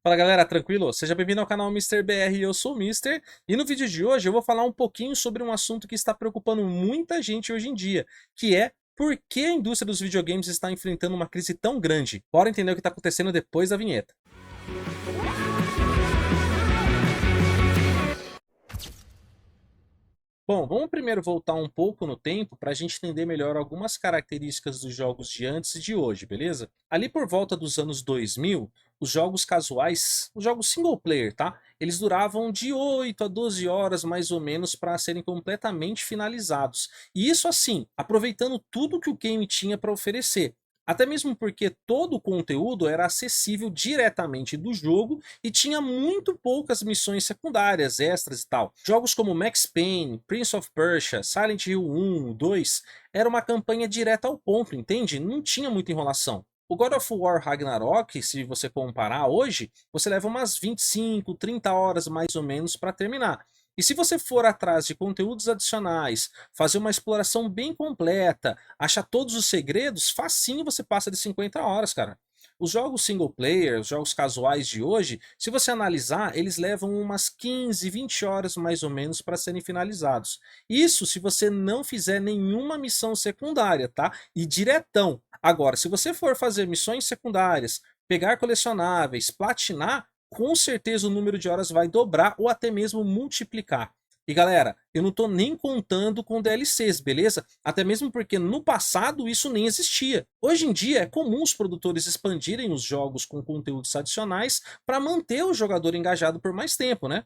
Fala galera, tranquilo? Seja bem-vindo ao canal Mister BR, eu sou o Mister, e no vídeo de hoje eu vou falar um pouquinho sobre um assunto que está preocupando muita gente hoje em dia, que é por que a indústria dos videogames está enfrentando uma crise tão grande. Bora entender o que está acontecendo depois da vinheta. Bom, vamos primeiro voltar um pouco no tempo para a gente entender melhor algumas características dos jogos de antes e de hoje, beleza? Ali por volta dos anos 2000, os jogos casuais, os jogos single player, tá? Eles duravam de 8 a 12 horas mais ou menos para serem completamente finalizados. E isso assim, aproveitando tudo que o game tinha para oferecer. Até mesmo porque todo o conteúdo era acessível diretamente do jogo e tinha muito poucas missões secundárias, extras e tal. Jogos como Max Payne, Prince of Persia, Silent Hill 1, 2, era uma campanha direta ao ponto, entende? Não tinha muita enrolação. O God of War Ragnarok, se você comparar hoje, você leva umas 25, 30 horas mais ou menos para terminar. E se você for atrás de conteúdos adicionais, fazer uma exploração bem completa, achar todos os segredos, facinho você passa de 50 horas, cara. Os jogos single player, os jogos casuais de hoje, se você analisar, eles levam umas 15, 20 horas mais ou menos para serem finalizados. Isso se você não fizer nenhuma missão secundária, tá? E diretão. Agora, se você for fazer missões secundárias, pegar colecionáveis, platinar, com certeza o número de horas vai dobrar ou até mesmo multiplicar. E galera, eu não tô nem contando com DLCs, beleza? Até mesmo porque no passado isso nem existia. Hoje em dia é comum os produtores expandirem os jogos com conteúdos adicionais para manter o jogador engajado por mais tempo, né?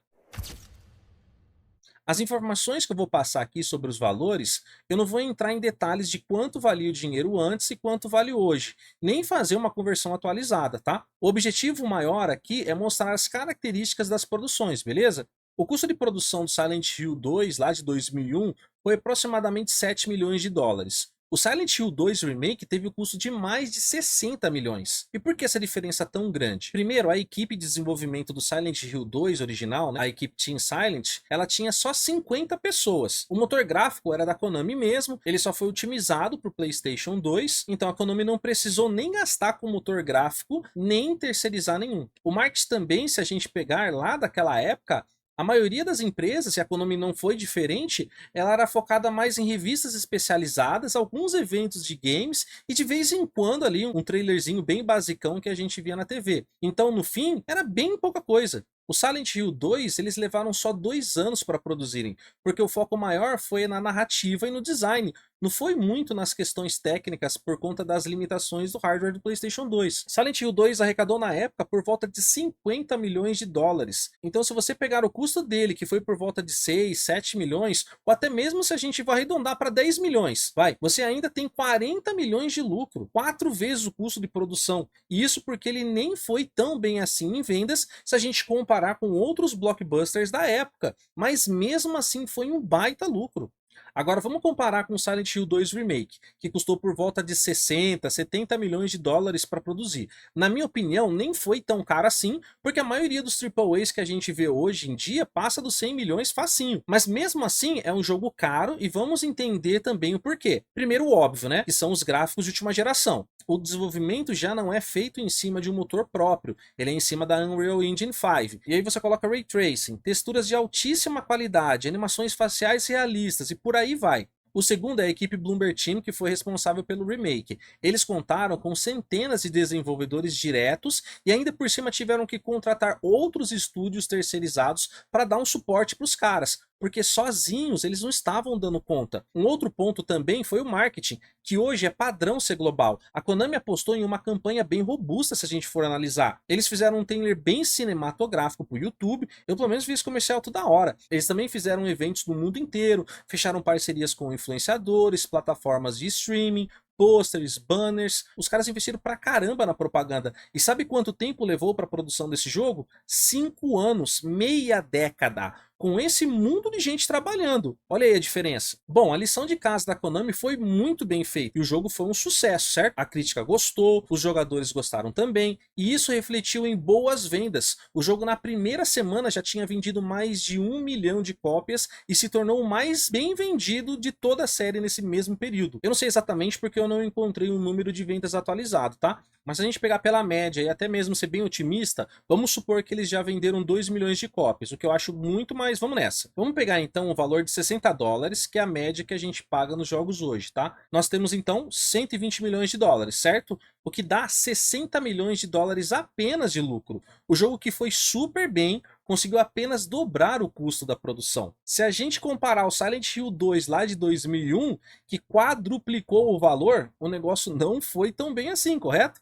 As informações que eu vou passar aqui sobre os valores, eu não vou entrar em detalhes de quanto valia o dinheiro antes e quanto vale hoje, nem fazer uma conversão atualizada, tá? O objetivo maior aqui é mostrar as características das produções, beleza? O custo de produção do Silent Hill 2, lá de 2001, foi aproximadamente 7 milhões de dólares. O Silent Hill 2 Remake teve o custo de mais de 60 milhões. E por que essa diferença tão grande? Primeiro, a equipe de desenvolvimento do Silent Hill 2 original, né, a equipe Team Silent, ela tinha só 50 pessoas. O motor gráfico era da Konami mesmo, ele só foi otimizado para o PlayStation 2, então a Konami não precisou nem gastar com motor gráfico, nem terceirizar nenhum. O marketing também, se a gente pegar lá daquela época, a maioria das empresas, e a Konami não foi diferente, ela era focada mais em revistas especializadas, alguns eventos de games e de vez em quando ali um trailerzinho bem basicão que a gente via na TV. Então no fim era bem pouca coisa. O Silent Hill 2 eles levaram só 2 anos para produzirem, porque o foco maior foi na narrativa e no design, não foi muito nas questões técnicas por conta das limitações do hardware do PlayStation 2. Silent Hill 2 arrecadou na época por volta de 50 milhões de dólares. Então se você pegar o custo dele, que foi por volta de 6, 7 milhões, ou até mesmo se a gente vai arredondar para 10 milhões, você ainda tem 40 milhões de lucro, 4 vezes o custo de produção. E isso porque ele nem foi tão bem assim em vendas se a gente comparar com outros blockbusters da época, mas mesmo assim foi um baita lucro. Agora vamos comparar com o Silent Hill 2 Remake, que custou por volta de 60, 70 milhões de dólares para produzir. Na minha opinião, nem foi tão caro assim, porque a maioria dos AAAs que a gente vê hoje em dia passa dos 100 milhões facinho. Mas mesmo assim é um jogo caro e vamos entender também o porquê. Primeiro o óbvio, né? Que são os gráficos de última geração. O desenvolvimento já não é feito em cima de um motor próprio, ele é em cima da Unreal Engine 5. E aí você coloca Ray Tracing, texturas de altíssima qualidade, animações faciais realistas e por aí vai. O segundo é a equipe Bloomberg Team, que foi responsável pelo remake. Eles contaram com centenas de desenvolvedores diretos e ainda por cima tiveram que contratar outros estúdios terceirizados para dar um suporte para os caras, porque sozinhos eles não estavam dando conta. Um outro ponto também foi o marketing, que hoje é padrão ser global. A Konami apostou em uma campanha bem robusta se a gente for analisar. Eles fizeram um trailer bem cinematográfico para o YouTube, eu pelo menos vi esse comercial toda hora. Eles também fizeram eventos no mundo inteiro, fecharam parcerias com influenciadores, plataformas de streaming, pôsteres, banners, os caras investiram pra caramba na propaganda. E sabe quanto tempo levou para a produção desse jogo? 5 anos, meia década. com esse mundo de gente trabalhando. Olha aí a diferença. Bom, a lição de casa da Konami foi muito bem feita e o jogo foi um sucesso, certo? A crítica gostou, os jogadores gostaram também e isso refletiu em boas vendas. O jogo na primeira semana já tinha vendido mais de 1 milhão de cópias e se tornou o mais bem vendido de toda a série nesse mesmo período. Eu não sei exatamente porque eu não encontrei um número de vendas atualizado, tá? Mas se a gente pegar pela média e até mesmo ser bem otimista, vamos supor que eles já venderam 2 milhões de cópias, o que eu acho muito mais. Vamos nessa. Vamos pegar então o valor de 60 dólares, que é a média que a gente paga nos jogos hoje, tá? Nós temos então 120 milhões de dólares, certo? O que dá 60 milhões de dólares apenas de lucro. O jogo que foi super bem, conseguiu apenas dobrar o custo da produção. Se a gente comparar o Silent Hill 2 lá de 2001, que quadruplicou o valor, o negócio não foi tão bem assim, correto?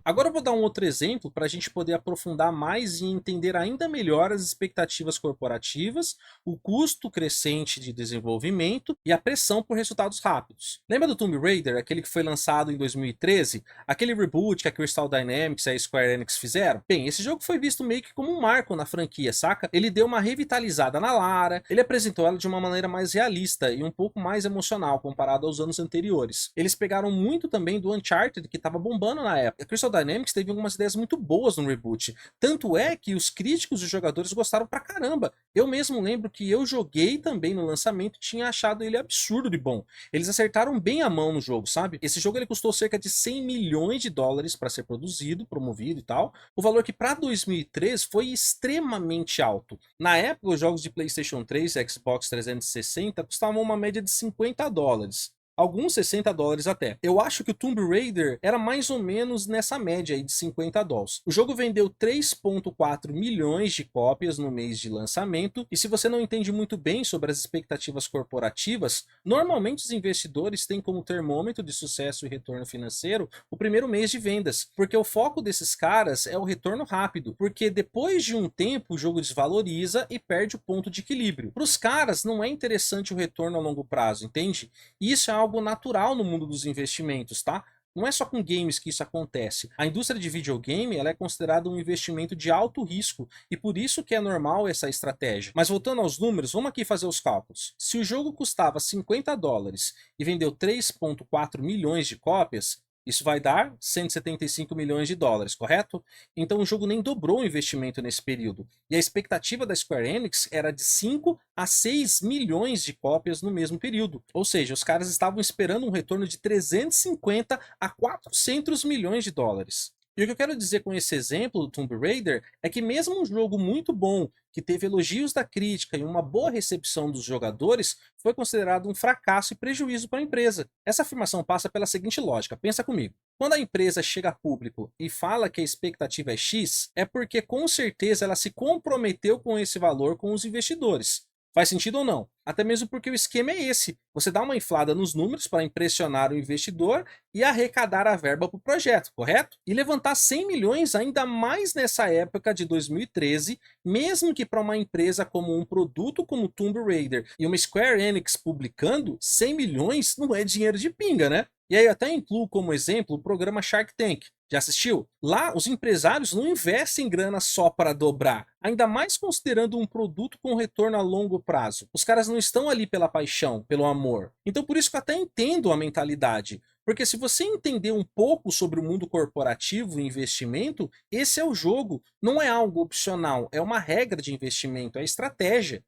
Agora eu vou dar um outro exemplo para a gente poder aprofundar mais e entender ainda melhor as expectativas corporativas, o custo crescente de desenvolvimento e a pressão por resultados rápidos. Lembra do Tomb Raider, aquele que foi lançado em 2013? Aquele reboot que a Crystal Dynamics e a Square Enix fizeram? Bem, esse jogo foi visto meio que como um marco na franquia, saca? Ele deu uma revitalizada na Lara, ele apresentou ela de uma maneira mais realista e um pouco mais emocional comparado aos anos anteriores. Eles pegaram muito também do Uncharted, que estava bombando na época. A Crystal Dynamics teve algumas ideias muito boas no reboot. Tanto é que os críticos e os jogadores gostaram pra caramba. Eu mesmo lembro que eu joguei também no lançamento e tinha achado ele absurdo de bom. Eles acertaram bem a mão no jogo, sabe? Esse jogo ele custou cerca de 100 milhões de dólares para ser produzido, promovido e tal. O valor que para 2003 foi extremamente alto. Na época, os jogos de PlayStation 3 e Xbox 360 custavam uma média de 50 dólares. Alguns 60 dólares até. Eu acho que o Tomb Raider era mais ou menos nessa média aí de 50 dólares. O jogo vendeu 3,4 milhões de cópias no mês de lançamento, e se você não entende muito bem sobre as expectativas corporativas, normalmente os investidores têm como termômetro de sucesso e retorno financeiro o primeiro mês de vendas, porque o foco desses caras é o retorno rápido, porque depois de um tempo o jogo desvaloriza e perde o ponto de equilíbrio. Para os caras não é interessante o retorno a longo prazo, entende? E isso é algo natural no mundo dos investimentos, tá? Não é só com games que isso acontece. A indústria de videogame ela é considerada um investimento de alto risco e por isso que é normal essa estratégia. Mas voltando aos números, vamos aqui fazer os cálculos. Se o jogo custava 50 dólares e vendeu 3,4 milhões de cópias, isso vai dar 175 milhões de dólares, correto? Então o jogo nem dobrou o investimento nesse período. E a expectativa da Square Enix era de 5 a 6 milhões de cópias no mesmo período. Ou seja, os caras estavam esperando um retorno de 350 a 400 milhões de dólares. E o que eu quero dizer com esse exemplo do Tomb Raider é que mesmo um jogo muito bom, que teve elogios da crítica e uma boa recepção dos jogadores, foi considerado um fracasso e prejuízo para a empresa. Essa afirmação passa pela seguinte lógica, pensa comigo. Quando a empresa chega a público e fala que a expectativa é X, é porque com certeza ela se comprometeu com esse valor com os investidores. Faz sentido ou não? Até mesmo porque o esquema é esse. Você dá uma inflada nos números para impressionar o investidor e arrecadar a verba para o projeto, correto? E levantar 100 milhões ainda mais nessa época de 2013, mesmo que para uma empresa como um produto como Tomb Raider e uma Square Enix publicando, 100 milhões não é dinheiro de pinga, né? E aí eu até incluo como exemplo o programa Shark Tank. Já assistiu? Lá, os empresários não investem grana só para dobrar, ainda mais considerando um produto com retorno a longo prazo. Os caras não estão ali pela paixão, pelo amor. Então por isso que eu até entendo a mentalidade. Porque se você entender um pouco sobre o mundo corporativo e investimento, esse é o jogo. Não é algo opcional, é uma regra de investimento, é estratégia.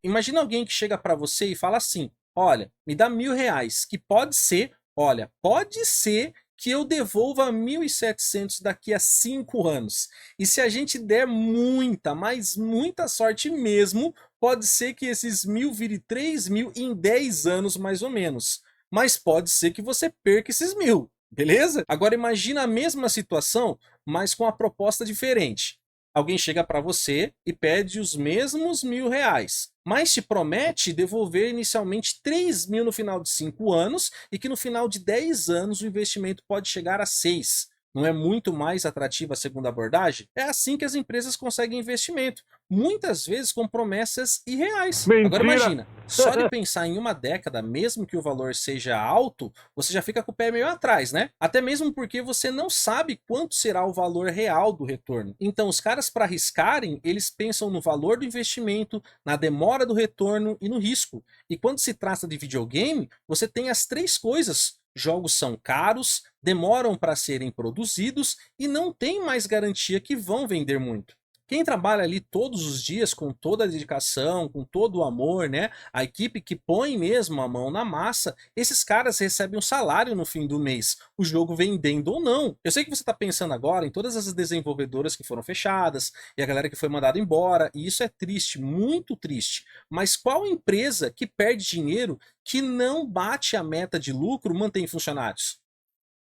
Imagina alguém que chega para você e fala assim, olha, me dá R$ 1.000, que pode ser, olha, pode ser que eu devolva 1.700 daqui a 5 anos. E se a gente der muita, mas muita sorte mesmo, pode ser que esses 1.000 vire 3.000 em 10 anos mais ou menos. Mas pode ser que você perca esses 1.000, beleza? Agora imagina a mesma situação, mas com a proposta diferente. Alguém chega para você e pede os mesmos R$ 1.000, mas te promete devolver inicialmente 3.000 no final de 5 anos e que no final de 10 anos o investimento pode chegar a 6. Não é muito mais atrativa a segunda abordagem? É assim que as empresas conseguem investimento, muitas vezes com promessas irreais. Agora Mentira! imagina, só de pensar em uma década, mesmo que o valor seja alto, você já fica com o pé meio atrás, né? Até mesmo porque você não sabe quanto será o valor real do retorno. Então os caras, para arriscarem, eles pensam no valor do investimento, na demora do retorno e no risco. E quando se trata de videogame, você tem as três coisas. Jogos são caros, demoram para serem produzidos e não tem mais garantia que vão vender muito. Quem trabalha ali todos os dias com toda a dedicação, com todo o amor, né? A equipe que põe mesmo a mão na massa, esses caras recebem um salário no fim do mês, o jogo vendendo ou não. Eu sei que você está pensando agora em todas as desenvolvedoras que foram fechadas e a galera que foi mandada embora, e isso é triste, muito triste. Mas qual empresa que perde dinheiro que não bate a meta de lucro mantém funcionários?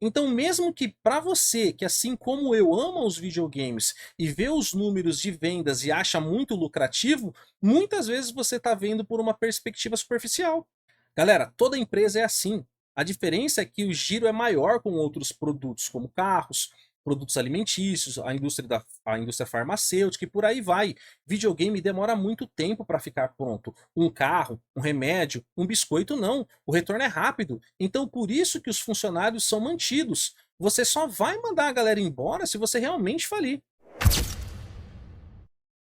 Então, mesmo que para você, que assim como eu ama os videogames e vê os números de vendas e acha muito lucrativo, muitas vezes você está vendo por uma perspectiva superficial. Galera, toda empresa é assim. A diferença é que o giro é maior com outros produtos, como carros, produtos alimentícios, a indústria farmacêutica e por aí vai. Videogame demora muito tempo para ficar pronto. Um carro, um remédio, um biscoito não. O retorno é rápido. Então por isso que os funcionários são mantidos. Você só vai mandar a galera embora se você realmente falir.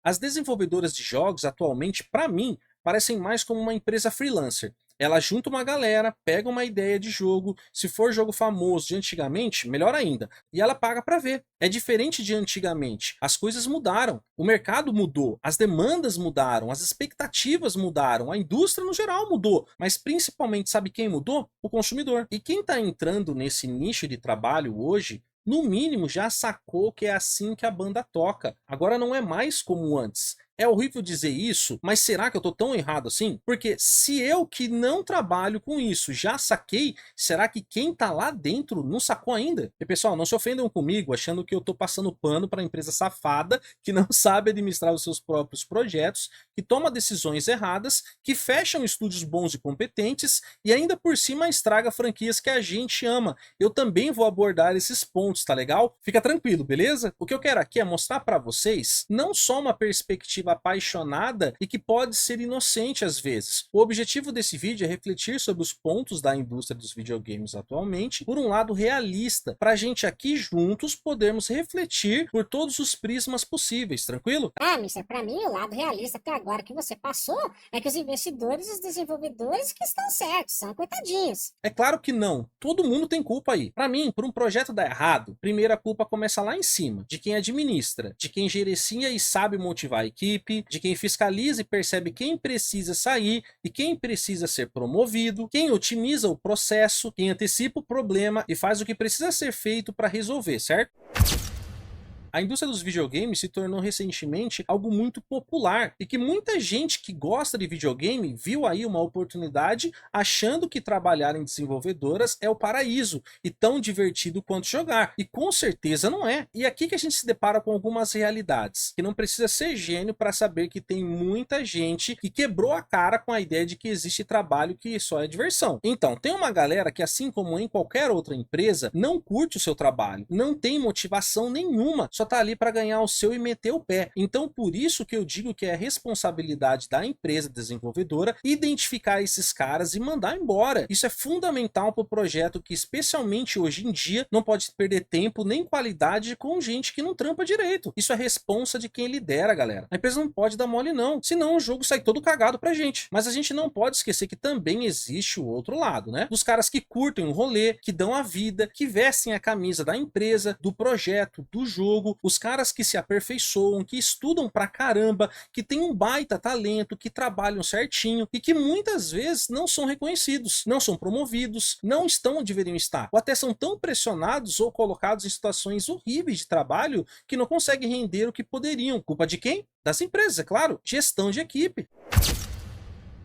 As desenvolvedoras de jogos atualmente, para mim, parecem mais como uma empresa freelancer. Ela junta uma galera, pega uma ideia de jogo, se for jogo famoso de antigamente, melhor ainda, e ela paga para ver. É diferente de antigamente. As coisas mudaram, o mercado mudou, as demandas mudaram, as expectativas mudaram, a indústria no geral mudou, mas principalmente sabe quem mudou? O consumidor. E quem está entrando nesse nicho de trabalho hoje no mínimo já sacou que é assim que a banda toca. Agora não é mais como antes. É horrível dizer isso, mas será que eu tô tão errado assim? Porque se eu que não trabalho com isso já saquei, será que quem tá lá dentro não sacou ainda? E pessoal, não se ofendam comigo achando que eu tô passando pano para empresa safada que não sabe administrar os seus próprios projetos, que toma decisões erradas, que fecham estúdios bons e competentes e ainda por cima estraga franquias que a gente ama. Eu também vou abordar esses pontos, tá legal? Fica tranquilo, beleza? O que eu quero aqui é mostrar para vocês não só uma perspectiva apaixonada e que pode ser inocente às vezes. O objetivo desse vídeo é refletir sobre os pontos da indústria dos videogames atualmente por um lado realista, para a gente aqui juntos podermos refletir por todos os prismas possíveis, tranquilo? Ah, Mister, pra mim o lado realista até agora que você passou é que os investidores e os desenvolvedores que estão certos, são coitadinhos. É claro que não, todo mundo tem culpa aí. Para mim, por um projeto dar errado, primeiro a culpa começa lá em cima, de quem administra, de quem gerencia e sabe motivar a equipe, de quem fiscaliza e percebe quem precisa sair e quem precisa ser promovido, quem otimiza o processo, quem antecipa o problema e faz o que precisa ser feito para resolver, certo? A indústria dos videogames se tornou recentemente algo muito popular e que muita gente que gosta de videogame viu aí uma oportunidade achando que trabalhar em desenvolvedoras é o paraíso e tão divertido quanto jogar. E com certeza não é. E aqui que a gente se depara com algumas realidades, que não precisa ser gênio para saber que tem muita gente que quebrou a cara com a ideia de que existe trabalho que só é diversão. Então, tem uma galera que assim como em qualquer outra empresa, não curte o seu trabalho, não tem motivação nenhuma, só tá ali para ganhar o seu e meter o pé. Então por isso que eu digo que é responsabilidade da empresa desenvolvedora identificar esses caras e mandar embora. Isso é fundamental para o projeto que especialmente hoje em dia não pode perder tempo nem qualidade com gente que não trampa direito. Isso é responsa de quem lidera, galera. A empresa não pode dar mole não, senão o jogo sai todo cagado pra gente. Mas a gente não pode esquecer que também existe o outro lado, né? Dos caras que curtem o rolê, que dão a vida, que vestem a camisa da empresa, do projeto, do jogo, os caras que se aperfeiçoam, que estudam pra caramba, que têm um baita talento, que trabalham certinho e que muitas vezes não são reconhecidos, não são promovidos, não estão onde deveriam estar, ou até são tão pressionados ou colocados em situações horríveis de trabalho que não conseguem render o que poderiam. Culpa de quem? Das empresas, é claro. Gestão de equipe.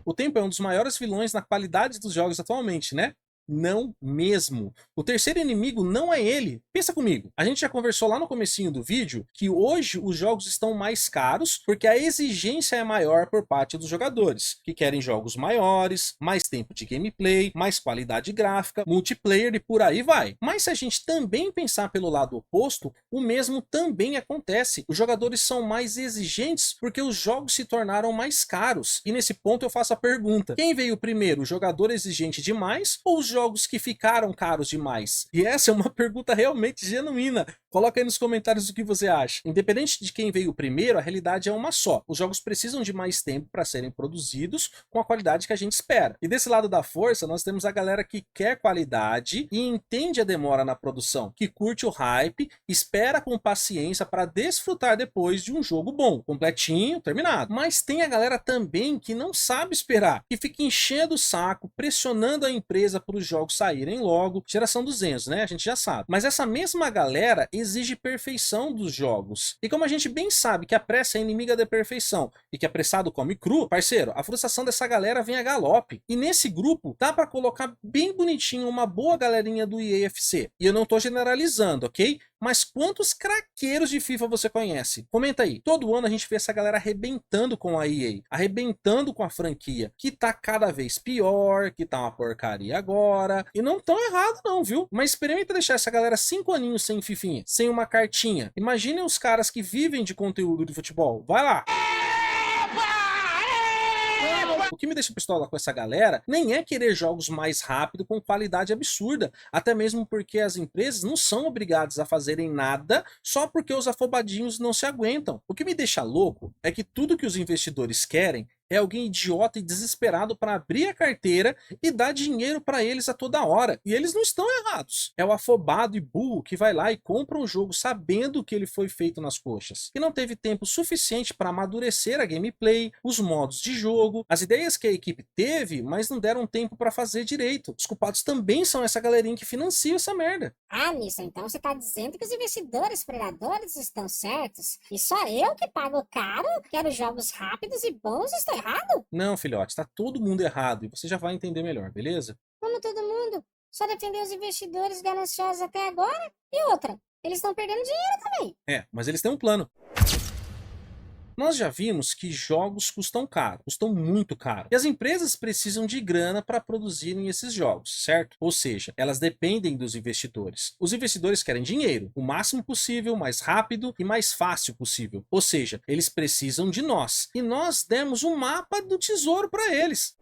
O tempo é um dos maiores vilões na qualidade dos jogos atualmente, né? Não mesmo. O terceiro inimigo não é ele. Pensa comigo. A gente já conversou lá no comecinho do vídeo que hoje os jogos estão mais caros porque a exigência é maior por parte dos jogadores, que querem jogos maiores, mais tempo de gameplay, mais qualidade gráfica, multiplayer e por aí vai. Mas se a gente também pensar pelo lado oposto, o mesmo também acontece. Os jogadores são mais exigentes porque os jogos se tornaram mais caros. E nesse ponto eu faço a pergunta: quem veio primeiro, o jogador exigente demais ou os jogos que ficaram caros demais? E essa é uma pergunta realmente genuína. Coloca aí nos comentários o que você acha. Independente de quem veio primeiro, a realidade é uma só. Os jogos precisam de mais tempo para serem produzidos com a qualidade que a gente espera. E desse lado da força, nós temos a galera que quer qualidade e entende a demora na produção, que curte o hype, espera com paciência para desfrutar depois de um jogo bom, completinho, terminado. Mas tem a galera também que não sabe esperar, que fica enchendo o saco, pressionando a empresa para os jogos saírem logo. Geração 200, né? A gente já sabe. Mas essa mesma galera exige perfeição dos jogos. E como a gente bem sabe que a pressa é inimiga da perfeição e que apressado come cru, parceiro, a frustração dessa galera vem a galope. E nesse grupo dá para colocar bem bonitinho uma boa galerinha do EAFC. E eu não tô generalizando, ok? Mas quantos craqueiros de FIFA você conhece? Comenta aí. Todo ano a gente vê essa galera arrebentando com a EA, arrebentando com a franquia, que tá cada vez pior, que tá uma porcaria agora. E não tão errado não, viu? Mas experimenta deixar essa galera 5 aninhos sem fifinha, sem uma cartinha. Imaginem os caras que vivem de conteúdo de futebol. Vai lá! O que me deixa pistola com essa galera nem é querer jogos mais rápido com qualidade absurda, até mesmo porque as empresas não são obrigadas a fazerem nada só porque os afobadinhos não se aguentam. O que me deixa louco é que tudo que os investidores querem é alguém idiota e desesperado para abrir a carteira e dar dinheiro para eles a toda hora. E eles não estão errados. É o afobado e burro que vai lá e compra um jogo sabendo que ele foi feito nas coxas. E não teve tempo suficiente para amadurecer a gameplay, os modos de jogo, as ideias que a equipe teve, mas não deram tempo para fazer direito. Os culpados também são essa galerinha que financia essa merda. Ah, Nissa, então você tá dizendo que os investidores predadores estão certos e só eu que pago caro, quero jogos rápidos e bons, estou errado? Não, filhote, tá todo mundo errado e você já vai entender melhor, beleza? Como todo mundo, só defender os investidores gananciosos até agora e outra, eles estão perdendo dinheiro também. É, mas eles têm um plano. Nós já vimos que jogos custam caro, custam muito caro. E as empresas precisam de grana para produzirem esses jogos, certo? Ou seja, elas dependem dos investidores. Os investidores querem dinheiro, o máximo possível, mais rápido e mais fácil possível. Ou seja, eles precisam de nós. E nós demos um mapa do tesouro para eles.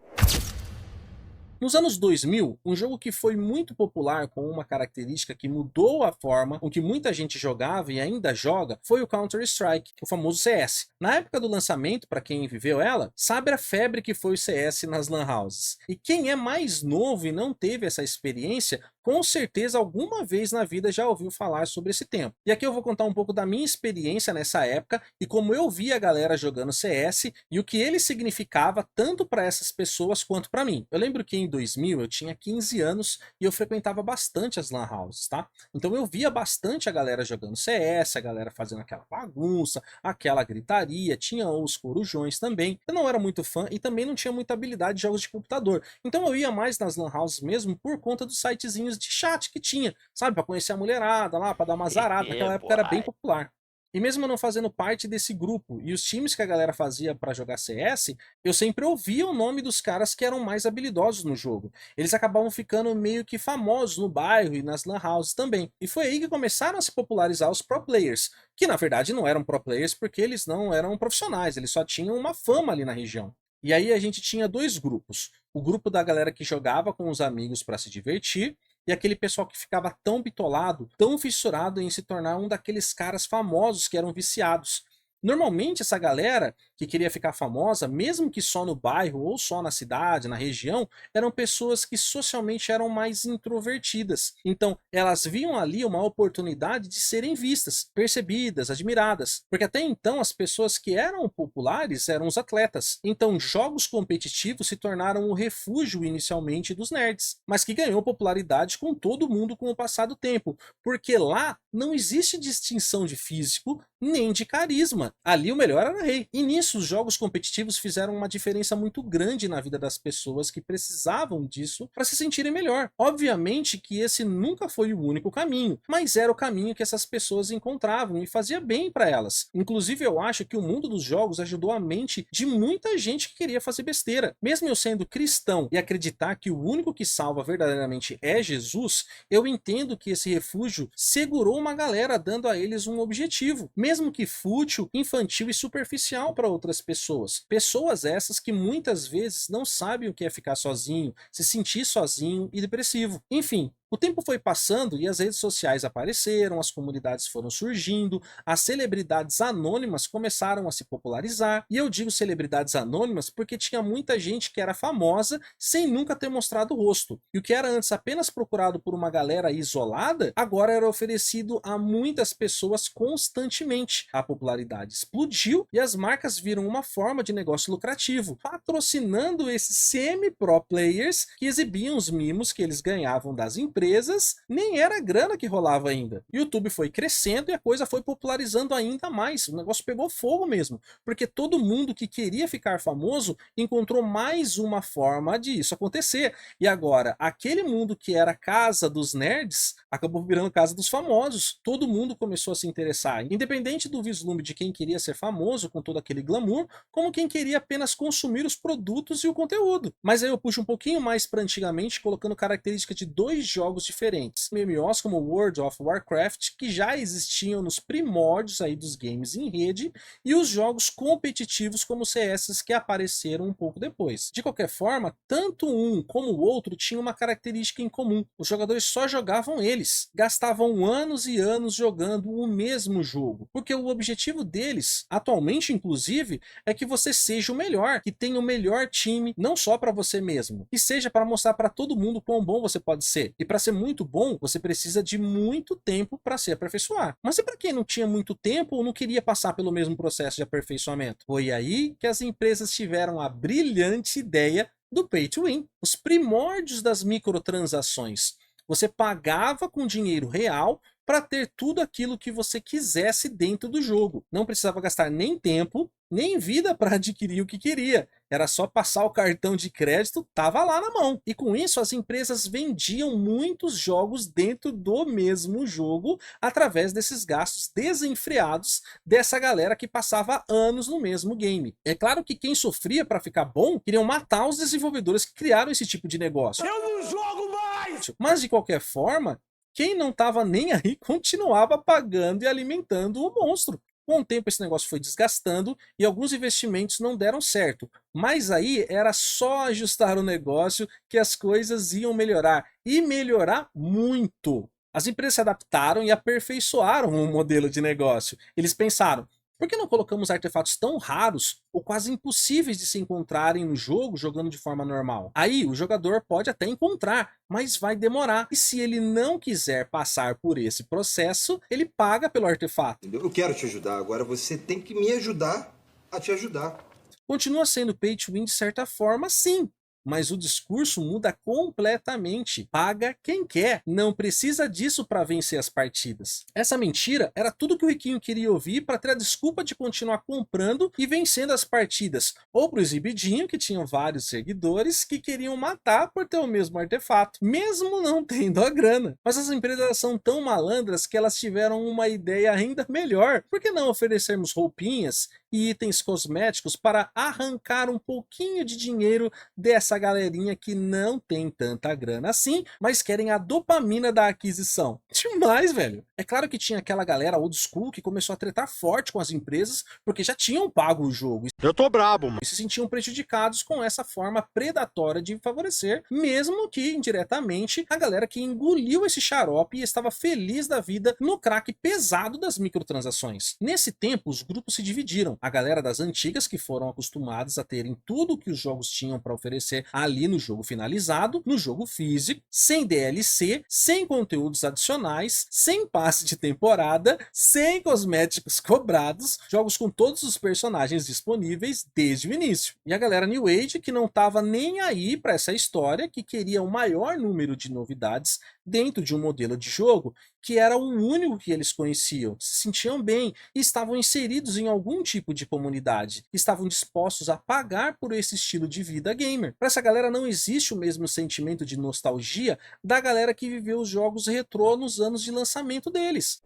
Nos anos 2000, um jogo que foi muito popular com uma característica que mudou a forma com que muita gente jogava e ainda joga foi o Counter-Strike, o famoso CS. Na época do lançamento, para quem viveu ela, sabe a febre que foi o CS nas lan houses. E quem é mais novo e não teve essa experiência, com certeza alguma vez na vida já ouviu falar sobre esse tempo. E aqui eu vou contar um pouco da minha experiência nessa época e como eu vi a galera jogando CS e o que ele significava tanto para essas pessoas quanto para mim. Eu lembro que em 2000 eu tinha 15 anos e eu frequentava bastante as lan houses, tá? Então eu via bastante a galera jogando CS, a galera fazendo aquela bagunça, aquela gritaria, tinha os corujões também. Eu não era muito fã e também não tinha muita habilidade de jogos de computador. Então eu ia mais nas lan houses mesmo por conta dos sitezinhos de chat que tinha, sabe? Para conhecer a mulherada lá, para dar uma zarada. Naquela época era bem popular. E mesmo eu não fazendo parte desse grupo e os times que a galera fazia para jogar CS, eu sempre ouvia o nome dos caras que eram mais habilidosos no jogo. Eles acabavam ficando meio que famosos no bairro e nas lan houses também. E foi aí que começaram a se popularizar os pro players, que na verdade não eram pro players porque eles não eram profissionais, eles só tinham uma fama ali na região. E aí a gente tinha dois grupos. O grupo da galera que jogava com os amigos para se divertir e aquele pessoal que ficava tão bitolado, tão fissurado em se tornar um daqueles caras famosos que eram viciados. Normalmente essa galera que queria ficar famosa, mesmo que só no bairro ou só na cidade, na região, eram pessoas que socialmente eram mais introvertidas. Então elas viam ali uma oportunidade de serem vistas, percebidas, admiradas. Porque até então as pessoas que eram populares eram os atletas. Então jogos competitivos se tornaram o refúgio inicialmente dos nerds, mas que ganhou popularidade com todo mundo com o passar do tempo. Porque lá não existe distinção de físico, nem de carisma. Ali o melhor era rei. E nisso os jogos competitivos fizeram uma diferença muito grande na vida das pessoas que precisavam disso para se sentirem melhor. Obviamente que esse nunca foi o único caminho, mas era o caminho que essas pessoas encontravam e fazia bem para elas. Inclusive eu acho que o mundo dos jogos ajudou a mente de muita gente que queria fazer besteira. Mesmo eu sendo cristão e acreditar que o único que salva verdadeiramente é Jesus, eu entendo que esse refúgio segurou uma galera, dando a eles um objetivo, mesmo que fútil, infantil e superficial para outras pessoas. Pessoas essas que muitas vezes não sabem o que é ficar sozinho, se sentir sozinho e depressivo. Enfim, o tempo foi passando e as redes sociais apareceram, as comunidades foram surgindo, as celebridades anônimas começaram a se popularizar. E eu digo celebridades anônimas porque tinha muita gente que era famosa sem nunca ter mostrado o rosto. E o que era antes apenas procurado por uma galera isolada, agora era oferecido a muitas pessoas constantemente. A popularidade explodiu e as marcas viram uma forma de negócio lucrativo, patrocinando esses semi-pro players que exibiam os mimos que eles ganhavam das empresas, nem era a grana que rolava ainda. O YouTube foi crescendo e a coisa foi popularizando ainda mais. O negócio pegou fogo mesmo, porque todo mundo que queria ficar famoso encontrou mais uma forma de isso acontecer. E agora, aquele mundo que era casa dos nerds, acabou virando casa dos famosos. Todo mundo começou a se interessar, independente do vislumbre de quem queria ser famoso com todo aquele glamour, como quem queria apenas consumir os produtos e o conteúdo. Mas aí eu puxo um pouquinho mais para antigamente, colocando características de dois jogos diferentes. MMOs como World of Warcraft, que já existiam nos primórdios aí dos games em rede, e os jogos competitivos como CS que apareceram um pouco depois. De qualquer forma, tanto um como o outro tinham uma característica em comum. Os jogadores só jogavam eles, gastavam anos e anos jogando o mesmo jogo, porque o objetivo deles, atualmente inclusive, é que você seja o melhor, que tenha o melhor time, não só para você mesmo, que seja para mostrar para todo mundo quão bom você pode ser. E para ser muito bom, você precisa de muito tempo para se aperfeiçoar. Mas e para quem não tinha muito tempo ou não queria passar pelo mesmo processo de aperfeiçoamento? Foi aí que as empresas tiveram a brilhante ideia do Pay to Win, os primórdios das microtransações. Você pagava com dinheiro real para ter tudo aquilo que você quisesse dentro do jogo. Não precisava gastar nem tempo, nem vida para adquirir o que queria. Era só passar o cartão de crédito, tava lá na mão. E com isso as empresas vendiam muitos jogos dentro do mesmo jogo através desses gastos desenfreados dessa galera que passava anos no mesmo game. É claro que quem sofria para ficar bom queriam matar os desenvolvedores que criaram esse tipo de negócio. Eu não jogo mais! Mas de qualquer forma, quem não estava nem aí continuava pagando e alimentando o monstro. Com o tempo esse negócio foi desgastando e alguns investimentos não deram certo. Mas aí era só ajustar o negócio que as coisas iam melhorar. E melhorar muito. As empresas se adaptaram e aperfeiçoaram o modelo de negócio. Eles pensaram, por que não colocamos artefatos tão raros ou quase impossíveis de se encontrarem no jogo jogando de forma normal? Aí o jogador pode até encontrar, mas vai demorar. E se ele não quiser passar por esse processo, ele paga pelo artefato. Eu quero te ajudar, agora você tem que me ajudar a te ajudar. Continua sendo pay to win de certa forma, sim. Mas o discurso muda completamente. Paga quem quer. Não precisa disso para vencer as partidas. Essa mentira era tudo que o riquinho queria ouvir para ter a desculpa de continuar comprando e vencendo as partidas. Ou pro exibidinho, que tinham vários seguidores que queriam matar por ter o mesmo artefato, mesmo não tendo a grana. Mas as empresas são tão malandras que elas tiveram uma ideia ainda melhor. Por que não oferecermos roupinhas e itens cosméticos para arrancar um pouquinho de dinheiro dessa galerinha que não tem tanta grana assim, mas querem a dopamina da aquisição? Demais, velho. É claro que tinha aquela galera old school que começou a tretar forte com as empresas porque já tinham pago o jogo. Eu tô brabo, mano. E se sentiam prejudicados com essa forma predatória de favorecer, mesmo que indiretamente, a galera que engoliu esse xarope e estava feliz da vida no crack pesado das microtransações. Nesse tempo, os grupos se dividiram. A galera das antigas, que foram acostumadas a terem tudo que os jogos tinham para oferecer ali no jogo finalizado, no jogo físico, sem DLC, sem conteúdos adicionais, sem passe de temporada, sem cosméticos cobrados, jogos com todos os personagens disponíveis desde o início. E a galera New Age, que não tava nem aí para essa história, que queria o maior número de novidades dentro de um modelo de jogo que era o único que eles conheciam, se sentiam bem e estavam inseridos em algum tipo de comunidade, estavam dispostos a pagar por esse estilo de vida gamer. Para essa galera não existe o mesmo sentimento de nostalgia da galera que viveu os jogos retrô nos anos de lançamento deles.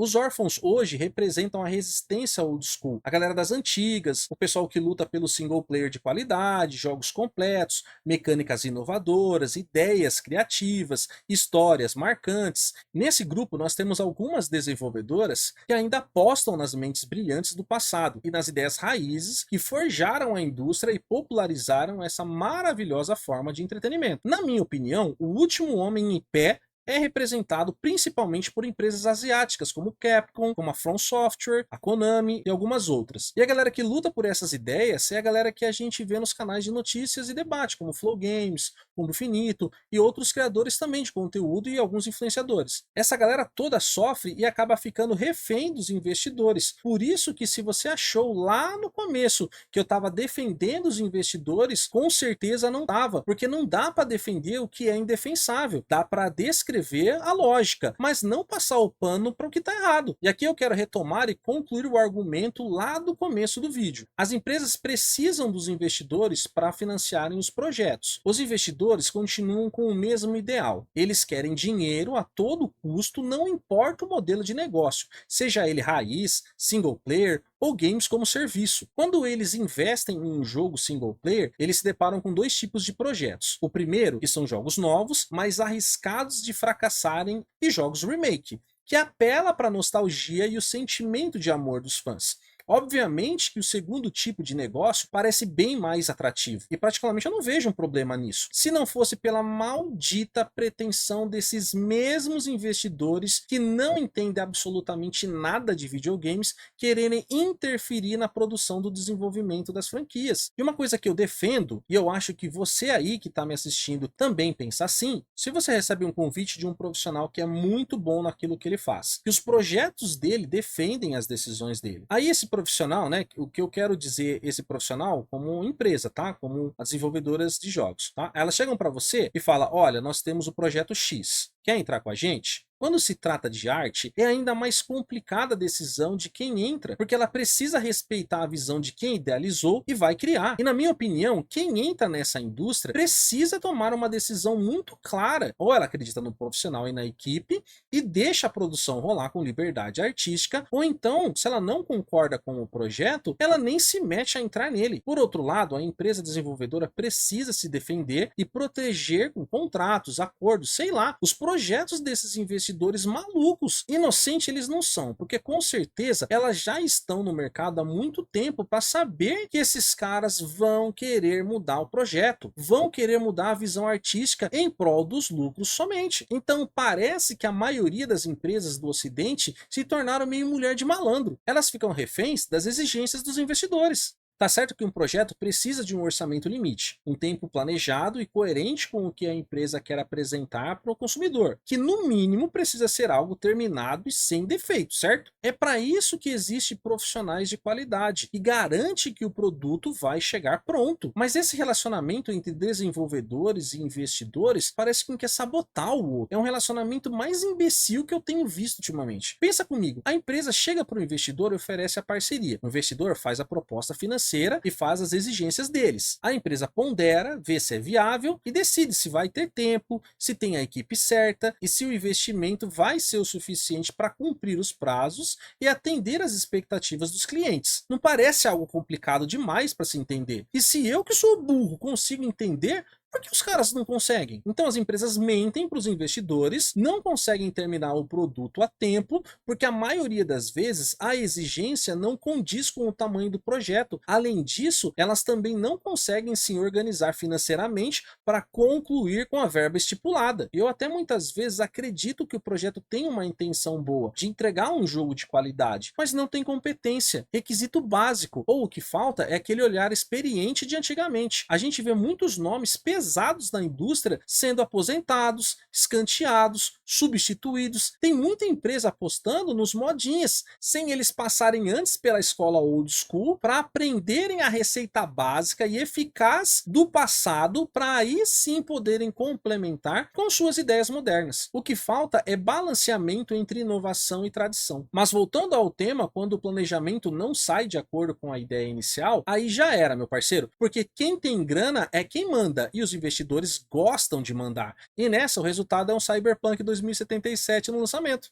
Os órfãos hoje representam a resistência old school, a galera das antigas, o pessoal que luta pelo single player de qualidade, jogos completos, mecânicas inovadoras, ideias criativas, histórias marcantes. Nesse grupo nós temos algumas desenvolvedoras que ainda apostam nas mentes brilhantes do passado e nas ideias raízes que forjaram a indústria e popularizaram essa maravilhosa forma de entretenimento. Na minha opinião, o último homem em pé é representado principalmente por empresas asiáticas como Capcom, como a From Software, a Konami e algumas outras. E a galera que luta por essas ideias é a galera que a gente vê nos canais de notícias e debate, como Flow Games, Mundo Finito e outros criadores também de conteúdo e alguns influenciadores. Essa galera toda sofre e acaba ficando refém dos investidores. Por isso que se você achou lá no começo que eu estava defendendo os investidores, com certeza não estava, porque não dá para defender o que é indefensável. Dá para descrever a lógica, mas não passar o pano para o que está errado. E aqui eu quero retomar e concluir o argumento lá do começo do vídeo. As empresas precisam dos investidores para financiarem os projetos. Os investidores continuam com o mesmo ideal. Eles querem dinheiro a todo custo, não importa o modelo de negócio, seja ele raiz, single player ou games como serviço. Quando eles investem em um jogo single player, eles se deparam com dois tipos de projetos. O primeiro, que são jogos novos, mas arriscados de fracassarem, e jogos remake, que apela para a nostalgia e o sentimento de amor dos fãs. Obviamente que o segundo tipo de negócio parece bem mais atrativo, e praticamente eu não vejo um problema nisso, se não fosse pela maldita pretensão desses mesmos investidores que não entendem absolutamente nada de videogames quererem interferir na produção do desenvolvimento das franquias. E uma coisa que eu defendo, e eu acho que você aí que está me assistindo também pensa assim: se você recebe um convite de um profissional que é muito bom naquilo que ele faz, que os projetos dele defendem as decisões dele, aí esse profissional, né? O que eu quero dizer, esse profissional como empresa, tá? Como as desenvolvedoras de jogos, tá? Elas chegam para você e falam: olha, nós temos o projeto X, quer entrar com a gente? Quando se trata de arte, é ainda mais complicada a decisão de quem entra, porque ela precisa respeitar a visão de quem idealizou e vai criar. E na minha opinião, quem entra nessa indústria precisa tomar uma decisão muito clara. Ou ela acredita no profissional e na equipe e deixa a produção rolar com liberdade artística, ou então, se ela não concorda com o projeto, ela nem se mete a entrar nele. Por outro lado, a empresa desenvolvedora precisa se defender e proteger com contratos, acordos, sei lá, os projetos desses investidores malucos. Inocentes eles não são, porque com certeza elas já estão no mercado há muito tempo para saber que esses caras vão querer mudar o projeto, vão querer mudar a visão artística em prol dos lucros somente. Então parece que a maioria das empresas do Ocidente se tornaram meio mulher de malandro. Elas ficam reféns das exigências dos investidores. Tá certo que um projeto precisa de um orçamento limite, um tempo planejado e coerente com o que a empresa quer apresentar para o consumidor, que no mínimo precisa ser algo terminado e sem defeito, certo? É para isso que existem profissionais de qualidade e garante que o produto vai chegar pronto. Mas esse relacionamento entre desenvolvedores e investidores parece que quer sabotar o outro. É um relacionamento mais imbecil que eu tenho visto ultimamente. Pensa comigo, a empresa chega para o investidor e oferece a parceria. O investidor faz a proposta financeira e faz as exigências deles. A empresa pondera, vê se é viável e decide se vai ter tempo, se tem a equipe certa e se o investimento vai ser o suficiente para cumprir os prazos e atender as expectativas dos clientes. Não parece algo complicado demais para se entender. E se eu que sou burro consigo entender, por que os caras não conseguem? Então as empresas mentem para os investidores, não conseguem terminar o produto a tempo, porque a maioria das vezes a exigência não condiz com o tamanho do projeto. Além disso, elas também não conseguem se organizar financeiramente para concluir com a verba estipulada. Eu até muitas vezes acredito que o projeto tem uma intenção boa de entregar um jogo de qualidade, mas não tem competência, requisito básico, ou o que falta é aquele olhar experiente de antigamente. A gente vê muitos nomes pesados pesados na indústria sendo aposentados, escanteados, substituídos. Tem muita empresa apostando nos modinhas, sem eles passarem antes pela escola old school para aprenderem a receita básica e eficaz do passado, para aí sim poderem complementar com suas ideias modernas. O que falta é balanceamento entre inovação e tradição. Mas voltando ao tema, quando o planejamento não sai de acordo com a ideia inicial, aí já era, meu parceiro, porque quem tem grana é quem manda e os investidores gostam de mandar. E nessa o resultado é um Cyberpunk 2077 no lançamento.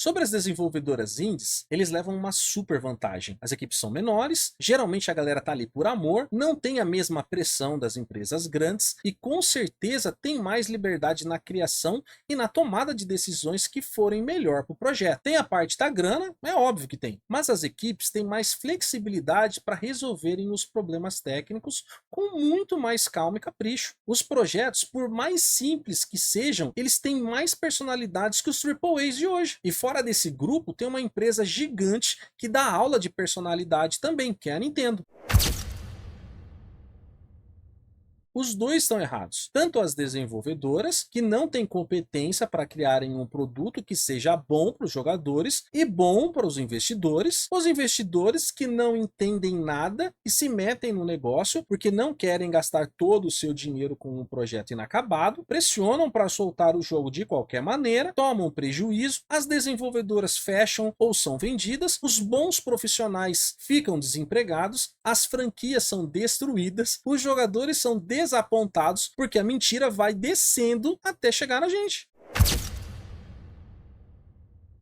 Sobre as desenvolvedoras indies, eles levam uma super vantagem. As equipes são menores, geralmente a galera tá ali por amor, não tem a mesma pressão das empresas grandes e com certeza tem mais liberdade na criação e na tomada de decisões que forem melhor para o projeto. Tem a parte da grana, é óbvio que tem, mas as equipes têm mais flexibilidade para resolverem os problemas técnicos com muito mais calma e capricho. Os projetos, por mais simples que sejam, eles têm mais personalidades que os AAAs de hoje. E fora desse grupo tem uma empresa gigante que dá aula de personalidade também, que é a Nintendo. Os dois estão errados. Tanto as desenvolvedoras, que não têm competência para criarem um produto que seja bom para os jogadores e bom para os investidores que não entendem nada e se metem no negócio porque não querem gastar todo o seu dinheiro com um projeto inacabado, pressionam para soltar o jogo de qualquer maneira, tomam prejuízo, as desenvolvedoras fecham ou são vendidas, os bons profissionais ficam desempregados, as franquias são destruídas, os jogadores são desapontados porque a mentira vai descendo até chegar na gente.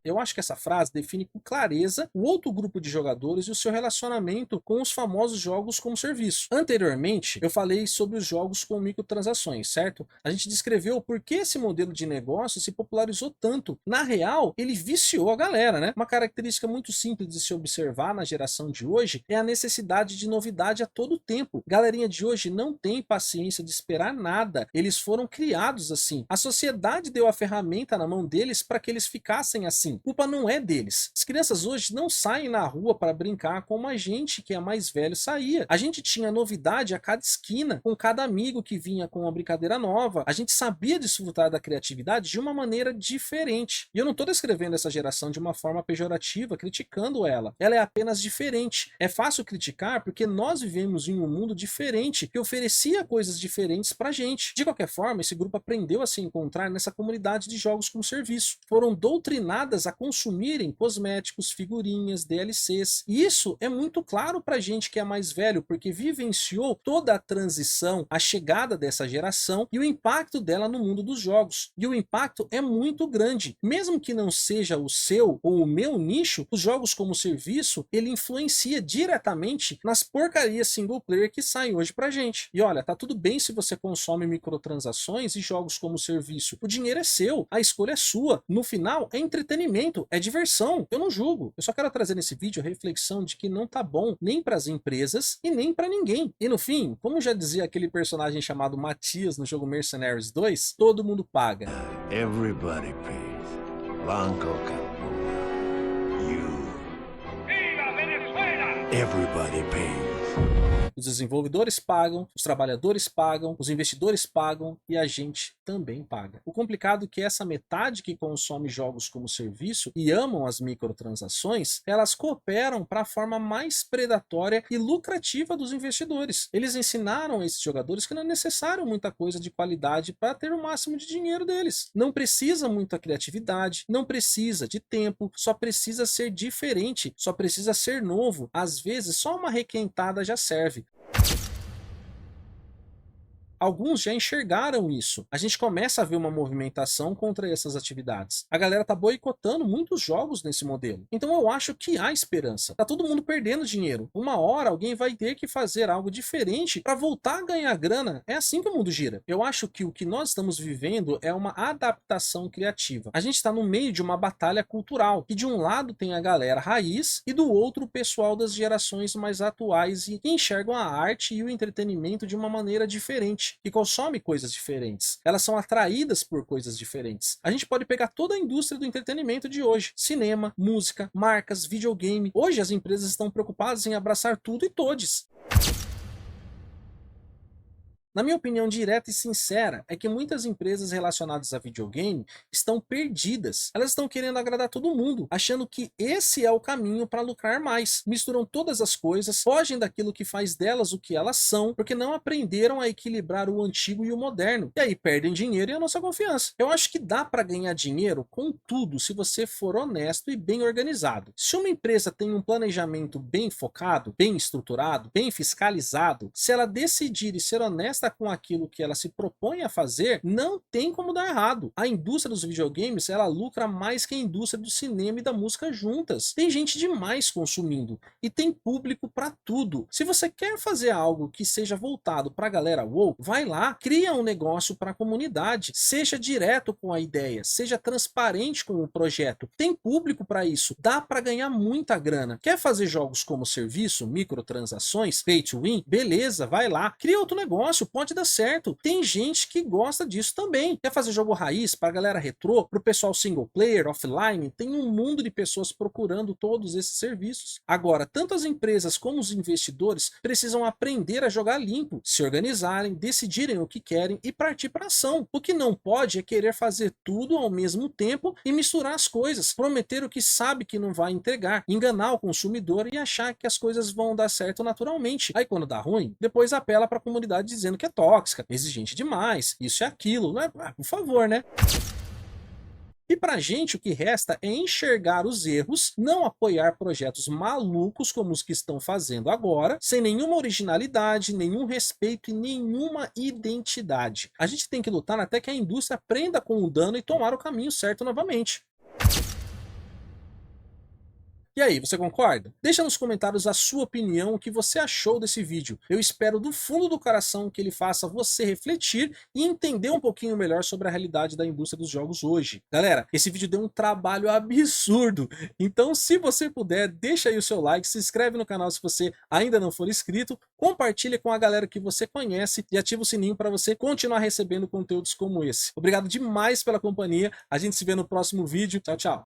Eu acho que essa frase define com clareza o outro grupo de jogadores e o seu relacionamento com os famosos jogos como serviço. Anteriormente, eu falei sobre os jogos com microtransações, certo? A gente descreveu por que esse modelo de negócio se popularizou tanto. Na real, ele viciou a galera, né? Uma característica muito simples de se observar na geração de hoje é a necessidade de novidade a todo tempo. Galerinha de hoje não tem paciência de esperar nada. Eles foram criados assim. A sociedade deu a ferramenta na mão deles para que eles ficassem assim. Culpa não é deles. As crianças hoje não saem na rua para brincar como a gente, que é mais velho, saía. A gente tinha novidade a cada esquina, com cada amigo que vinha com uma brincadeira nova. A gente sabia desfrutar da criatividade de uma maneira diferente. E eu não estou descrevendo essa geração de uma forma pejorativa, criticando ela. Ela é apenas diferente. É fácil criticar porque nós vivemos em um mundo diferente, que oferecia coisas diferentes pra gente. De qualquer forma, esse grupo aprendeu a se encontrar nessa comunidade de jogos como serviço. Foram doutrinadas a consumirem cosméticos, figurinhas, DLCs. E isso é muito claro pra gente que é mais velho, porque vivenciou toda a transição, a chegada dessa geração e o impacto dela no mundo dos jogos. E o impacto é muito grande. Mesmo que não seja o seu ou o meu nicho, os jogos como serviço, ele influencia diretamente nas porcarias single player que saem hoje pra gente. E olha, tá tudo bem se você consome microtransações e jogos como serviço. O dinheiro é seu, a escolha é sua. No final, é entretenimento, é diversão. Eu não julgo. Eu só quero trazer nesse vídeo a reflexão de que não tá bom nem para as empresas e nem para ninguém. E no fim, como já dizia aquele personagem chamado Matias no jogo Mercenaries 2, todo mundo paga. Everybody pays. Blanco Capuna. You. Viva Venezuela! Everybody pays. Os desenvolvedores pagam, os trabalhadores pagam, os investidores pagam e a gente também paga. O complicado é que essa metade que consome jogos como serviço e amam as microtransações, elas cooperam para a forma mais predatória e lucrativa dos investidores. Eles ensinaram a esses jogadores que não é necessário muita coisa de qualidade para ter o máximo de dinheiro deles. Não precisa muita criatividade, não precisa de tempo, só precisa ser diferente, só precisa ser novo. Às vezes só uma requentada já serve. Alguns já enxergaram isso. A gente começa a ver uma movimentação contra essas atividades. A galera tá boicotando muitos jogos nesse modelo. Então eu acho que há esperança. Tá todo mundo perdendo dinheiro. Uma hora alguém vai ter que fazer algo diferente para voltar a ganhar grana. É assim que o mundo gira. Eu acho que o que nós estamos vivendo é uma adaptação criativa. A gente está no meio de uma batalha cultural, que de um lado tem a galera raiz e do outro o pessoal das gerações mais atuais e que enxergam a arte e o entretenimento de uma maneira diferente, que consome coisas diferentes. Elas são atraídas por coisas diferentes. A gente pode pegar toda a indústria do entretenimento de hoje: cinema, música, marcas, videogame. Hoje as empresas estão preocupadas em abraçar tudo e todes. Na minha opinião direta e sincera, é que muitas empresas relacionadas a videogame estão perdidas. Elas estão querendo agradar todo mundo, achando que esse é o caminho para lucrar mais. Misturam todas as coisas, fogem daquilo que faz delas o que elas são, porque não aprenderam a equilibrar o antigo e o moderno. E aí perdem dinheiro e a nossa confiança. Eu acho que dá para ganhar dinheiro com tudo se você for honesto e bem organizado. Se uma empresa tem um planejamento bem focado, bem estruturado, bem fiscalizado, se ela decidir e ser honesta com aquilo que ela se propõe a fazer, não tem como dar errado. A indústria dos videogames, ela lucra mais que a indústria do cinema e da música juntas. Tem gente demais consumindo e tem público para tudo. Se você quer fazer algo que seja voltado para a galera woke, vai lá, cria um negócio para a comunidade, seja direto com a ideia, seja transparente com o projeto. Tem público para isso, dá para ganhar muita grana. Quer fazer jogos como serviço, microtransações, pay to win? Beleza, vai lá, cria outro negócio, pode dar certo. Tem gente que gosta disso também. Quer fazer jogo raiz para a galera retrô, para o pessoal single player, offline? Tem um mundo de pessoas procurando todos esses serviços. Agora, tanto as empresas como os investidores precisam aprender a jogar limpo, se organizarem, decidirem o que querem e partir para ação. O que não pode é querer fazer tudo ao mesmo tempo e misturar as coisas, prometer o que sabe que não vai entregar, enganar o consumidor e achar que as coisas vão dar certo naturalmente. Aí quando dá ruim, depois apela para a comunidade dizendo que é tóxica, exigente demais, isso e aquilo, né? Por favor, né? E pra gente o que resta é enxergar os erros, não apoiar projetos malucos como os que estão fazendo agora, sem nenhuma originalidade, nenhum respeito e nenhuma identidade. A gente tem que lutar até que a indústria aprenda com o dano e tomar o caminho certo novamente. E aí, você concorda? Deixa nos comentários a sua opinião, o que você achou desse vídeo. Eu espero do fundo do coração que ele faça você refletir e entender um pouquinho melhor sobre a realidade da indústria dos jogos hoje. Galera, esse vídeo deu um trabalho absurdo, então se você puder, deixa aí o seu like, se inscreve no canal se você ainda não for inscrito, compartilha com a galera que você conhece e ativa o sininho para você continuar recebendo conteúdos como esse. Obrigado demais pela companhia, a gente se vê no próximo vídeo, tchau, tchau.